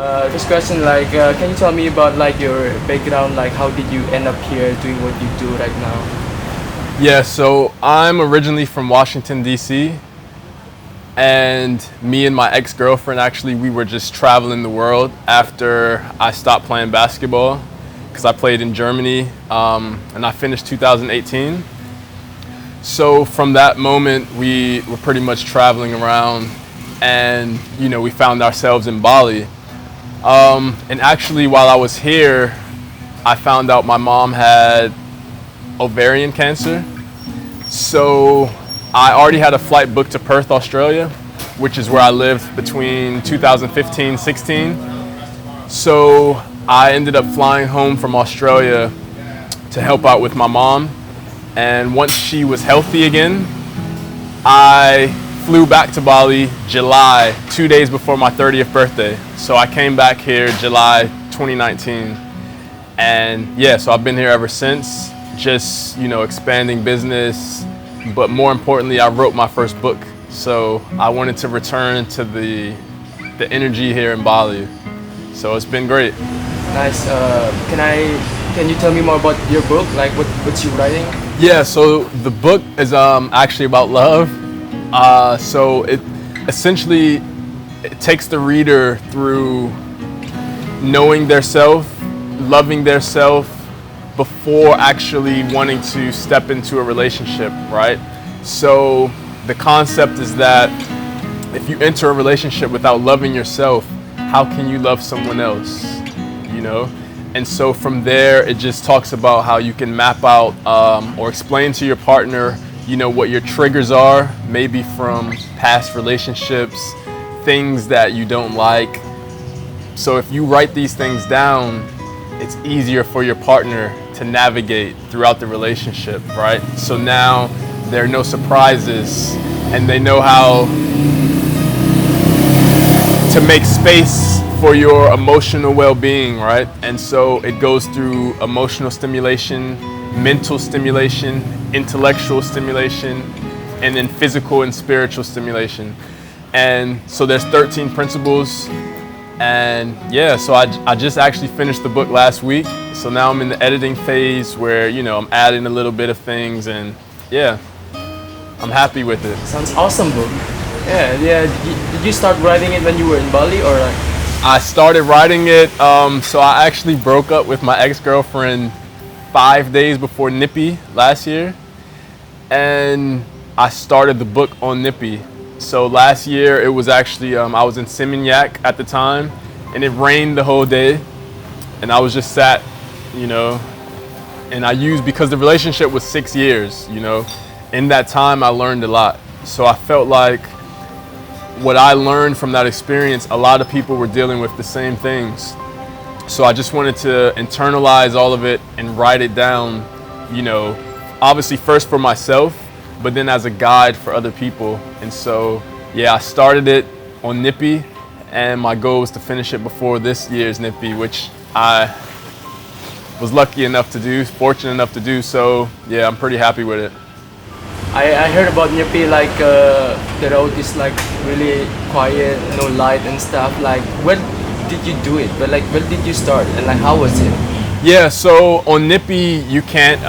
First question, can you tell me about your background? Like, how did you end up here doing what you do right now? Yeah, so I'm originally from Washington, D.C., and me and my ex-girlfriend, actually, we were just traveling the world after I stopped playing basketball because I played in Germany, and I finished 2018. So from that moment, we were pretty much traveling around, and we found ourselves in Bali. And actually, while I was here, I found out my mom had ovarian cancer. So I already had a flight booked to Perth, Australia, which is where I lived between 2015-16. So I ended up flying home from Australia to help out with my mom. And once she was healthy again, I flew back to Bali July, 2 days before my 30th birthday. So I came back here July 2019. And yeah, so I've been here ever since, just, expanding business. But more importantly, I wrote my first book. So I wanted to return to the energy here in Bali. So it's been great. Nice. Can you tell me more about your book? Like, what's you writing? Yeah, so the book is actually about love. So it essentially takes the reader through knowing their self, loving their self before actually wanting to step into a relationship, right? So the concept is that if you enter a relationship without loving yourself, how can you love someone else, And so from there, it just talks about how you can map out or explain to your partner, what your triggers are, maybe from past relationships, things that you don't like. So if you write these things down, it's easier for your partner to navigate throughout the relationship, right? So now there are no surprises and they know how to make space for your emotional well-being, right? And so it goes through emotional stimulation, mental stimulation, intellectual stimulation, and then physical and spiritual stimulation. And so there's 13 principles. And yeah, so I just actually finished the book last week. So now I'm in the editing phase where, I'm adding a little bit of things, and yeah, I'm happy with it. Sounds awesome book. Yeah. Did you start writing it when you were in Bali or like? I started writing it, so I actually broke up with my ex-girlfriend 5 days before Nyepi last year. And I started the book on Nyepi. So last year, it was actually, I was in Seminyak at the time, and it rained the whole day. And I was just sat, and because the relationship was 6 years, in that time I learned a lot. So I felt like what I learned from that experience, a lot of people were dealing with the same things. So I just wanted to internalize all of it and write it down, obviously first for myself, but then as a guide for other people. And so, yeah, I started it on Nyepi, and my goal was to finish it before this year's Nyepi, which I was lucky enough to do, fortunate enough to do. So, yeah, I'm pretty happy with it. I heard about Nyepi, the road is really quiet, no light and stuff. Like, when did you do it? But when did you start, and how was it? Yeah, so on Nyepi, you can't,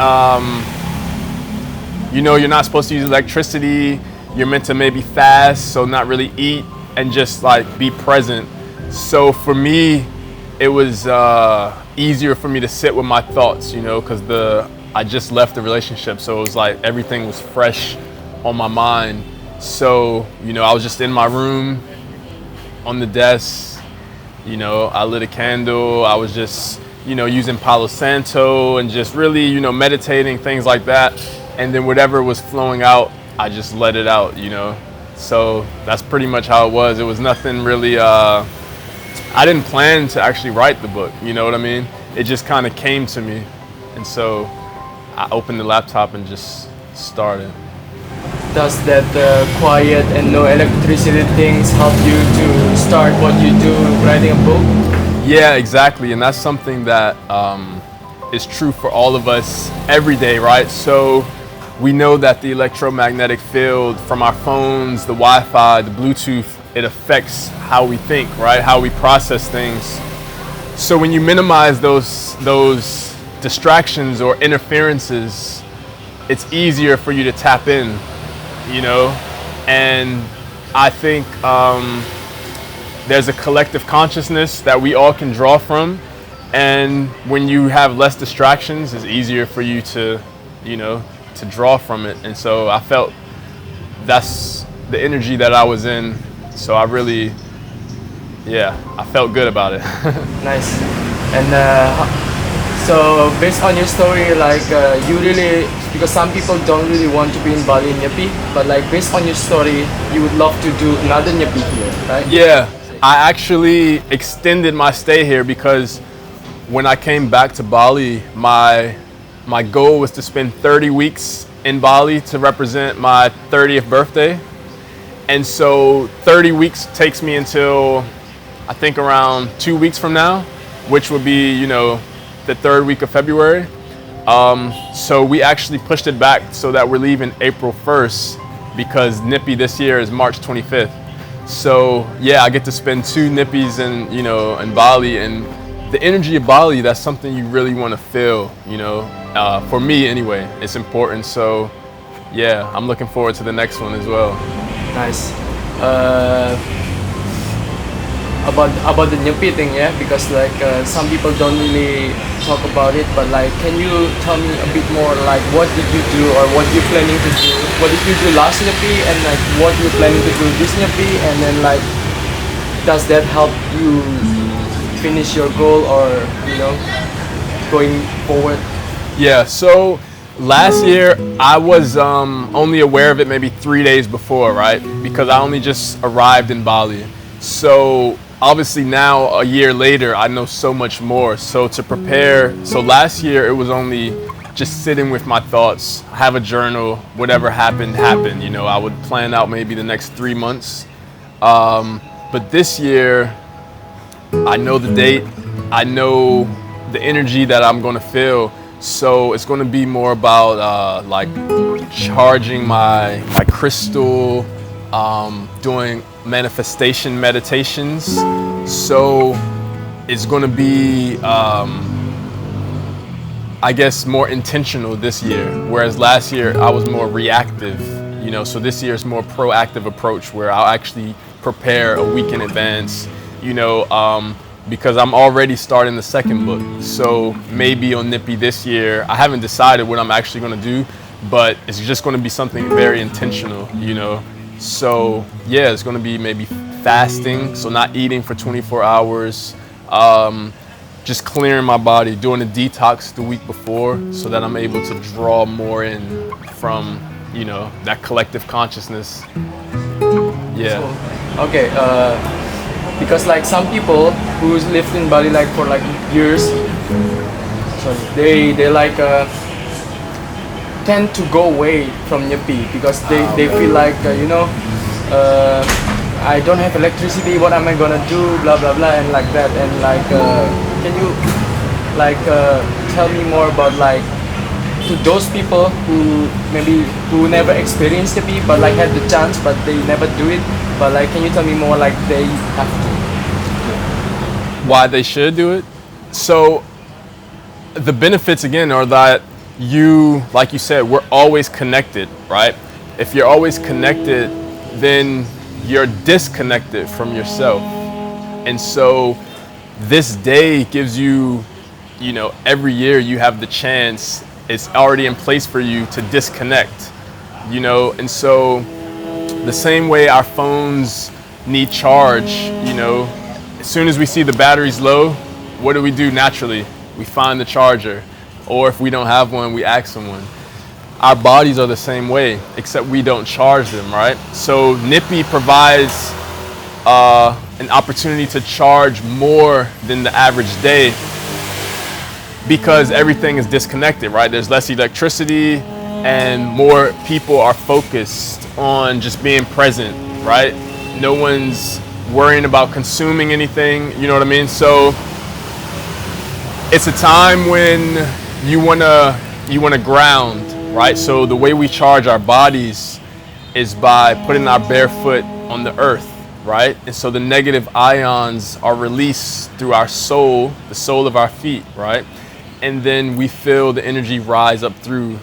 you're not supposed to use electricity. You're meant to maybe fast, so not really eat and just be present. So for me, it was easier for me to sit with my thoughts, because I just left the relationship. So it was everything was fresh on my mind. So, I was just in my room on the desk, I lit a candle. I was just, using Palo Santo and just really, meditating, things like that. And then whatever was flowing out, I just let it out, So that's pretty much how it was. It was nothing really, I didn't plan to actually write the book, you know what I mean? It just kind of came to me. And so I opened the laptop and just started. Does that quiet and no electricity things help you to start what you do, writing a book? Yeah, exactly. And that's something that is true for all of us every day, right? So we know that the electromagnetic field from our phones, the Wi-Fi, the Bluetooth, it affects how we think, right? How we process things. So when you minimize those distractions or interferences, it's easier for you to tap in, you know? And I think there's a collective consciousness that we all can draw from. And when you have less distractions, it's easier for you to, you know, to draw from it. And so I felt that's the energy that I was in. So I really, I felt good about it. Nice. And so based on your story, like you really, because some people don't really want to be in Bali Nyepi, but like based on your story, you would love to do another Nyepi here, right? Yeah, I actually extended my stay here because when I came back to Bali, my goal was to spend 30 weeks in Bali to represent my 30th birthday. And so 30 weeks takes me until I think around 2 weeks from now, which would be, you know, the 3rd week of February. So we actually pushed it back so that we're leaving April 1st because Nyepi this year is March 25th. So yeah, I get to spend 2 Nyepi's in Bali, and the energy of Bali, that's something you really want to feel, you know, for me anyway, it's important. So yeah, I'm looking forward to the next one as well. Nice. About the Nyepi thing, yeah, because like some people don't really talk about it, but like, can you tell me a bit more, like what did you do or what you're planning to do? What did you do last Nyepi, and like what you're planning to do this Nyepi, and then like, does that help you finish your goal or, you know, going forward? Yeah, so last year I was only aware of it maybe 3 days before, right? Because I only just arrived in Bali. So obviously now, a year later, I know so much more. So to prepare, so last year it was only just sitting with my thoughts, have a journal, whatever happened, happened. You know, I would plan out maybe the next 3 months. But this year, I know the date, I know the energy that I'm gonna feel. So it's gonna be more about like charging my crystal, doing manifestation meditations. So it's gonna be, I guess, more intentional this year. Whereas last year I was more reactive, you know, so this year is more proactive approach where I'll actually prepare a week in advance, you know, because I'm already starting the 2nd book. So maybe on Nyepi this year, I haven't decided what I'm actually gonna do, but it's just gonna be something very intentional, you know. So yeah, it's gonna be maybe fasting, so not eating for 24 hours, just clearing my body, doing a detox the week before so that I'm able to draw more in from, you know, that collective consciousness. Yeah. So, okay, because like some people who's lived in Bali like for like years, sorry, they like tend to go away from Nyepi because they feel like you know, I don't have electricity, what am I gonna do, blah blah blah, and like that. And like can you like tell me more about like, to those people who maybe who never experienced Nyepi but like had the chance but they never do it, but like can you tell me more like they have to? Why they should do it? So the benefits again are that you, like you said, we're always connected, right? If you're always connected, then you're disconnected from yourself. And so this day gives you, you know, every year you have the chance, it's already in place for you to disconnect, you know. And so the same way our phones need charge, you know, as soon as we see the battery's low, what do we do naturally? We find the charger. Or if we don't have one, we ask someone. Our bodies are the same way, except we don't charge them, right? So Nyepi provides an opportunity to charge more than the average day because everything is disconnected, right? There's less electricity and more people are focused on just being present, right? No one's worrying about consuming anything, you know what I mean? So it's a time when you wanna ground, right? So the way we charge our bodies is by putting our bare foot on the earth, right? And so the negative ions are released through our soul, the sole of our feet, right? And then we feel the energy rise up through,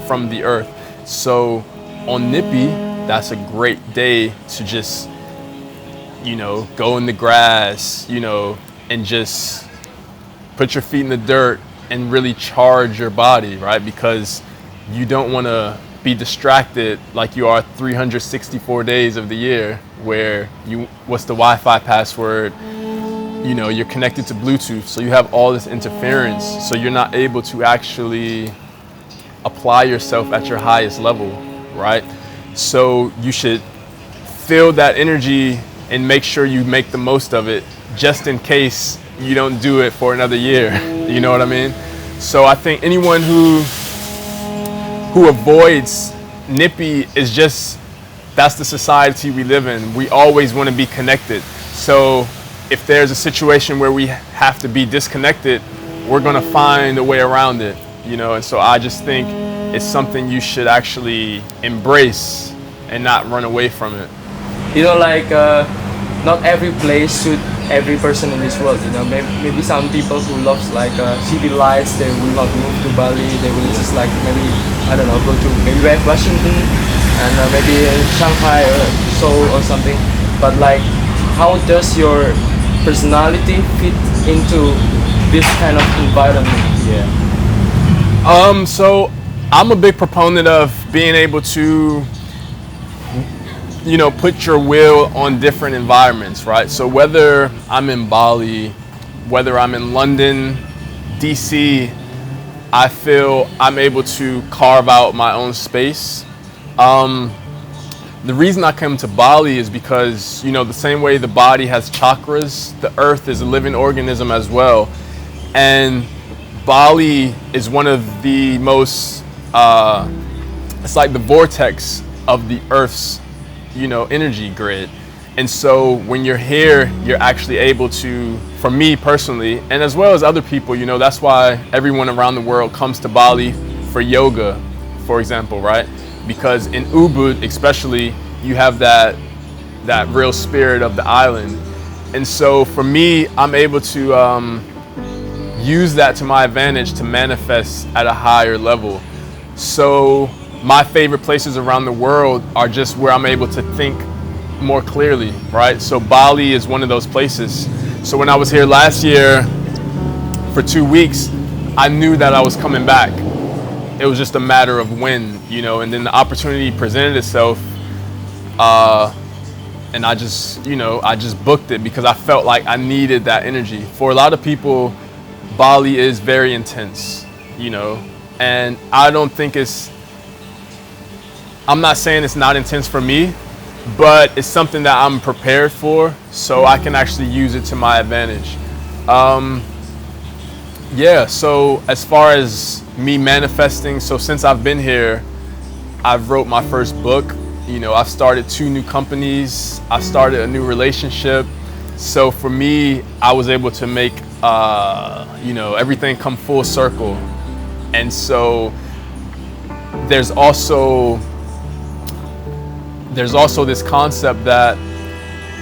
from the earth. So on Nyepi, that's a great day to just, go in the grass, and just put your feet in the dirt and really charge your body, right? Because you don't want to be distracted like you are 364 days of the year, where what's the Wi-Fi password? You're connected to Bluetooth, so you have all this interference, so you're not able to actually apply yourself at your highest level, right? So you should feel that energy and make sure you make the most of it, just in case you don't do it for another year. You know what I mean? So I think anyone who avoids Nyepi is just, that's the society we live in. We always want to be connected. So if there's a situation where we have to be disconnected, we're going to find a way around it, and so I just think it's something you should actually embrace and not run away from it. Not every place suit every person in this world. Maybe some people who loves city lights, they will not move to Bali. They will just maybe, I don't know, go to maybe Washington and maybe Shanghai or Seoul or something. But how does your personality fit into this kind of environment? So I'm a big proponent of being able to put your will on different environments, right? So whether I'm in Bali, whether I'm in London, DC, I feel I'm able to carve out my own space. The reason I came to Bali is because, the same way the body has chakras, the earth is a living organism as well. And Bali is one of the most, it's like the vortex of the earth's energy grid. And so when you're here, you're actually able to, for me personally, and as well as other people, that's why everyone around the world comes to Bali for yoga, for example, right? Because in Ubud especially, you have that real spirit of the island. And so for me, I'm able to use that to my advantage to manifest at a higher level. So my favorite places around the world are just where I'm able to think more clearly, right? So Bali is one of those places. So when I was here last year for 2 weeks, I knew that I was coming back. It was just a matter of when, and then the opportunity presented itself, and I just booked it because I felt like I needed that energy. For a lot of people, Bali is very intense, and I don't think I'm not saying it's not intense for me, but it's something that I'm prepared for, so I can actually use it to my advantage. So as far as me manifesting, so since I've been here, I've wrote my first book. I've started 2 new companies. I started a new relationship. So for me, I was able to make, everything come full circle. And so there's also this concept that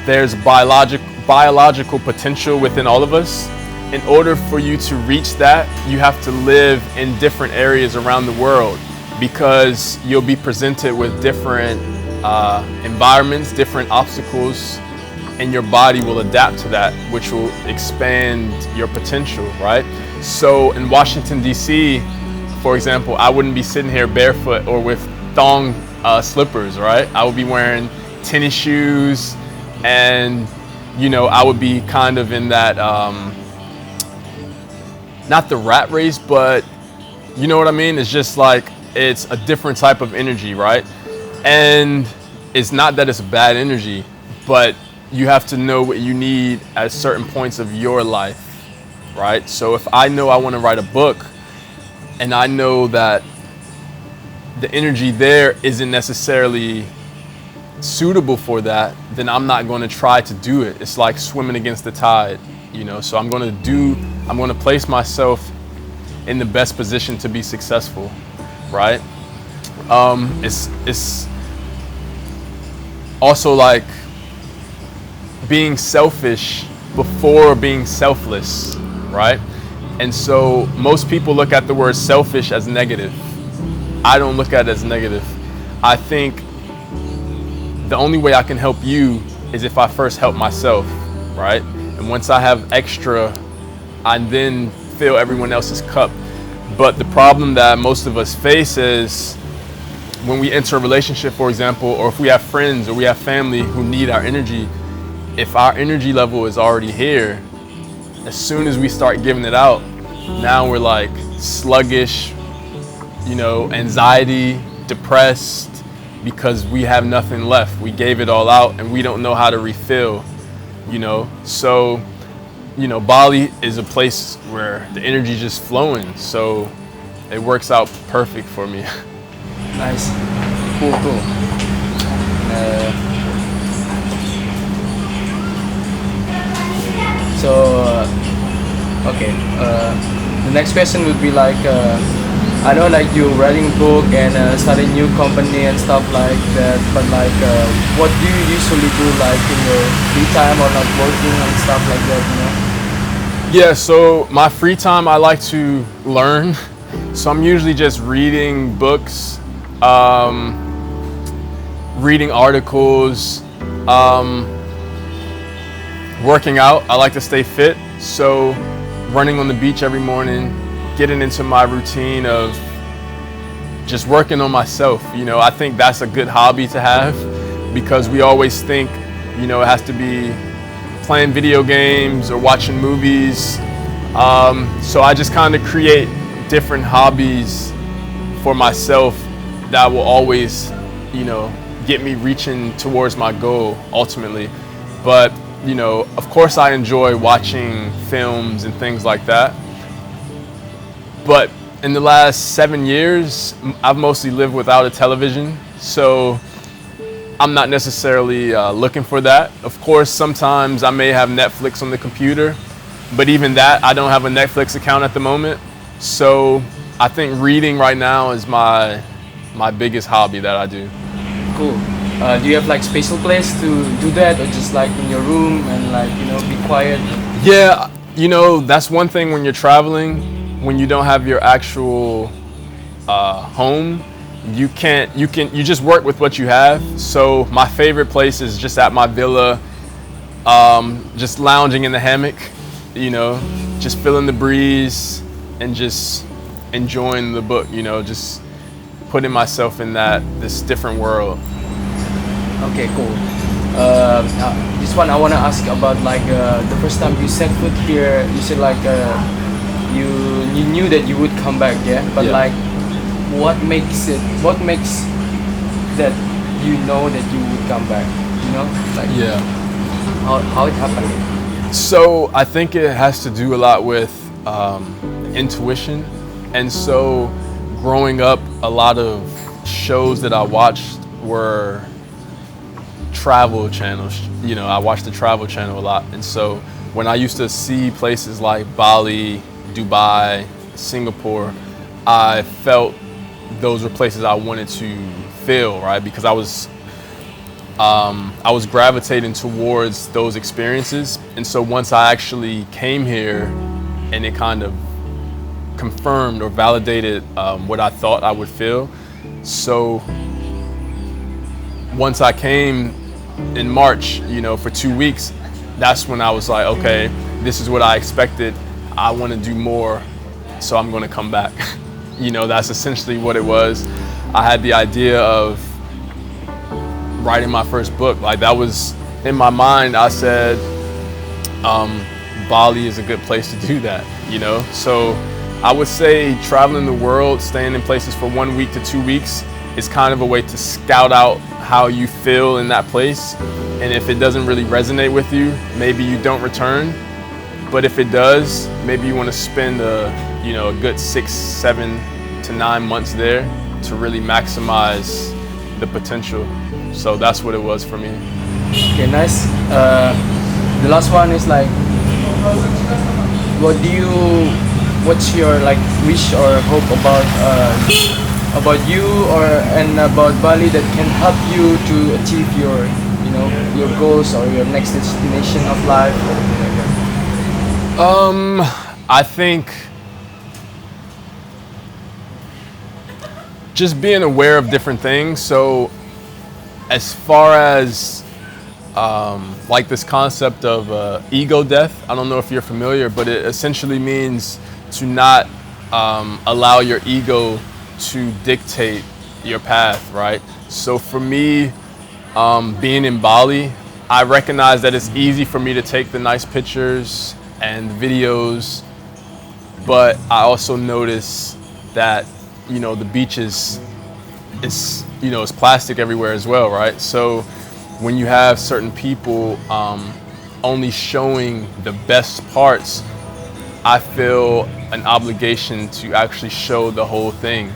there's biological potential within all of us. In order for you to reach that, you have to live in different areas around the world, because you'll be presented with different environments, different obstacles, and your body will adapt to that, which will expand your potential, right? So in Washington, D.C., for example, I wouldn't be sitting here barefoot or with thong slippers, right? I would be wearing tennis shoes, and I would be kind of in that, not the rat race, but you know what I mean? It's just it's a different type of energy, right? And it's not that it's bad energy, but you have to know what you need at certain points of your life, right? So if I know I want to write a book, and I know that the energy there isn't necessarily suitable for that, then I'm not going to try to do it. It's like swimming against the tide, so I'm going to place myself in the best position to be successful, right? also like being selfish before being selfless, right? And so most people look at the word selfish as negative. I don't look at it as negative. I think the only way I can help you is if I first help myself, right? And once I have extra, I then fill everyone else's cup. But the problem that most of us face is when we enter a relationship, for example, or if we have friends or we have family who need our energy, if our energy level is already here, as soon as we start giving it out, now we're like sluggish, anxiety, depressed, because we have nothing left. We gave it all out and we don't know how to refill, So, Bali is a place where the energy is just flowing. So it works out perfect for me. Nice. Cool. Okay. The next question would be like, I know like you're writing book and starting new company and stuff like that. But like, what do you usually do like in your free time or not working and stuff like that? Yeah. So my free time, I like to learn. So I'm usually just reading books, reading articles, working out. I like to stay fit. So running on the beach every morning, getting into my routine of just working on myself. I think that's a good hobby to have because we always think, it has to be playing video games or watching movies. So I just kind of create different hobbies for myself that will always, get me reaching towards my goal ultimately. But, of course I enjoy watching films and things like that. But in the last 7 years, I've mostly lived without a television. So I'm not necessarily looking for that. Of course, sometimes I may have Netflix on the computer, but even that, I don't have a Netflix account at the moment. So I think reading right now is my biggest hobby that I do. Cool. Do you have like special place to do that, or just like in your room and like be quiet? Yeah, that's one thing when you're traveling, when you don't have your actual home, you just work with what you have. So my favorite place is just at my villa, just lounging in the hammock, just feeling the breeze and just enjoying the book, just putting myself in this different world. Okay, cool. This one I want to ask about like the first time you set foot here. You said like you knew that you would come back, yeah? But Yeah. like, what makes that that you would come back? Like Yeah. how it happened? So I think it has to do a lot with intuition. And so growing up, a lot of shows that I watched were travel channels. I watched the Travel Channel a lot. And so when I used to see places like Bali, Dubai, Singapore, I felt those were places I wanted to feel, right? Because I was gravitating towards those experiences. And so once I actually came here and it kind of confirmed or validated what I thought I would feel. So once I came in March, for 2 weeks, that's when I was like, okay, this is what I expected. I want to do more, so I'm going to come back. That's essentially what it was. I had the idea of writing my first book. Like that was in my mind. I said, Bali is a good place to do that, So I would say traveling the world, staying in places for 1 week to 2 weeks is kind of a way to scout out how you feel in that place. And if it doesn't really resonate with you, maybe you don't return. But if it does, maybe you want to spend a good 6, 7 to 9 months there to really maximize the potential. So that's what it was for me. Okay, nice. The last one is like, what's your like wish or hope about you and about Bali that can help you to achieve your your goals or your next destination of life or anything like that? I think just being aware of different things. So as far as like this concept of ego death, I don't know if you're familiar, but it essentially means to not allow your ego to dictate your path, right? So for me, being in Bali, I recognize that it's easy for me to take the nice pictures and videos, but I also notice that, the beach is it's plastic everywhere as well, right? So when you have certain people only showing the best parts, I feel an obligation to actually show the whole thing.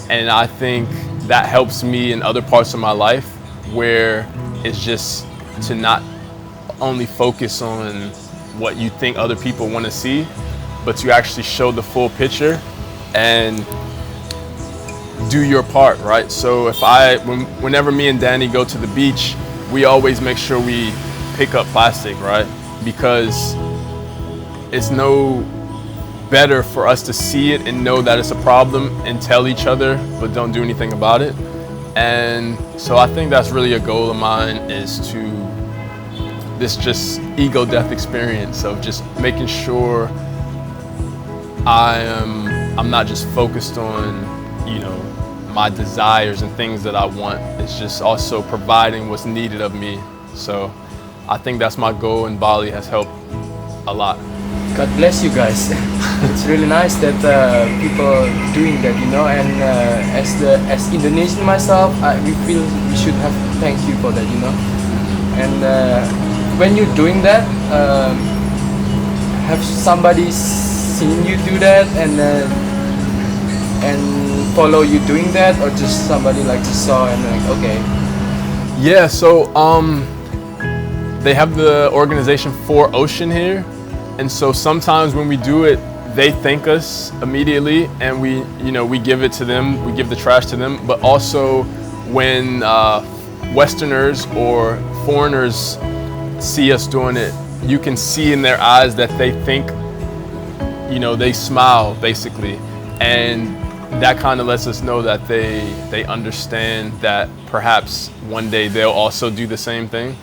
And I think that helps me in other parts of my life where it's just to not only focus on what you think other people want to see, but to actually show the full picture and do your part, right? So whenever me and Danny go to the beach, we always make sure we pick up plastic, right? Because it's no better for us to see it and know that it's a problem and tell each other, but don't do anything about it. And so I think that's really a goal of mine, is to this just ego death experience of just making sure I'm not just focused on, my desires and things that I want. It's just also providing what's needed of me. So I think that's my goal, and Bali has helped a lot. God bless you guys. It's really nice that people doing that, and as Indonesian myself, we feel we should have thank you for that, And when you're doing that, have somebody seen you do that and follow you doing that, or just somebody just saw and okay? Yeah, so they have the organization For Ocean here, and so sometimes when we do it, they thank us immediately, and we give it to them, we give the trash to them. But also when Westerners or foreigners see us doing it, you can see in their eyes that they think, they smile basically, and that kind of lets us know that they understand that perhaps one day they'll also do the same thing.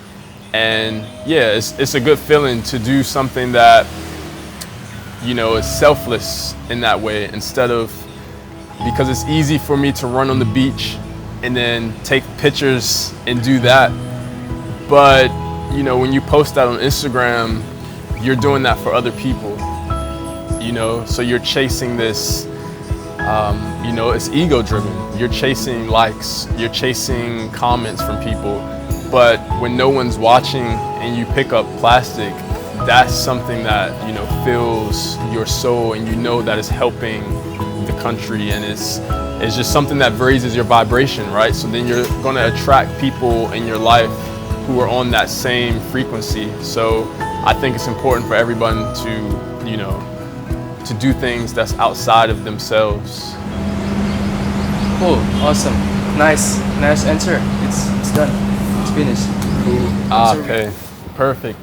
And yeah, it's a good feeling to do something that is selfless in that way, instead of, because it's easy for me to run on the beach and then take pictures and do that, but when you post that on Instagram, you're doing that for other people, so you're chasing this, it's ego driven. You're chasing likes, you're chasing comments from people. But when no one's watching and you pick up plastic, that's something that, fills your soul, and that is helping the country, and it's just something that raises your vibration, right? So then you're going to attract people in your life who are on that same frequency. So I think it's important for everyone to do things that's outside of themselves. Cool, awesome, nice answer. It's done. It's finished. Okay, perfect.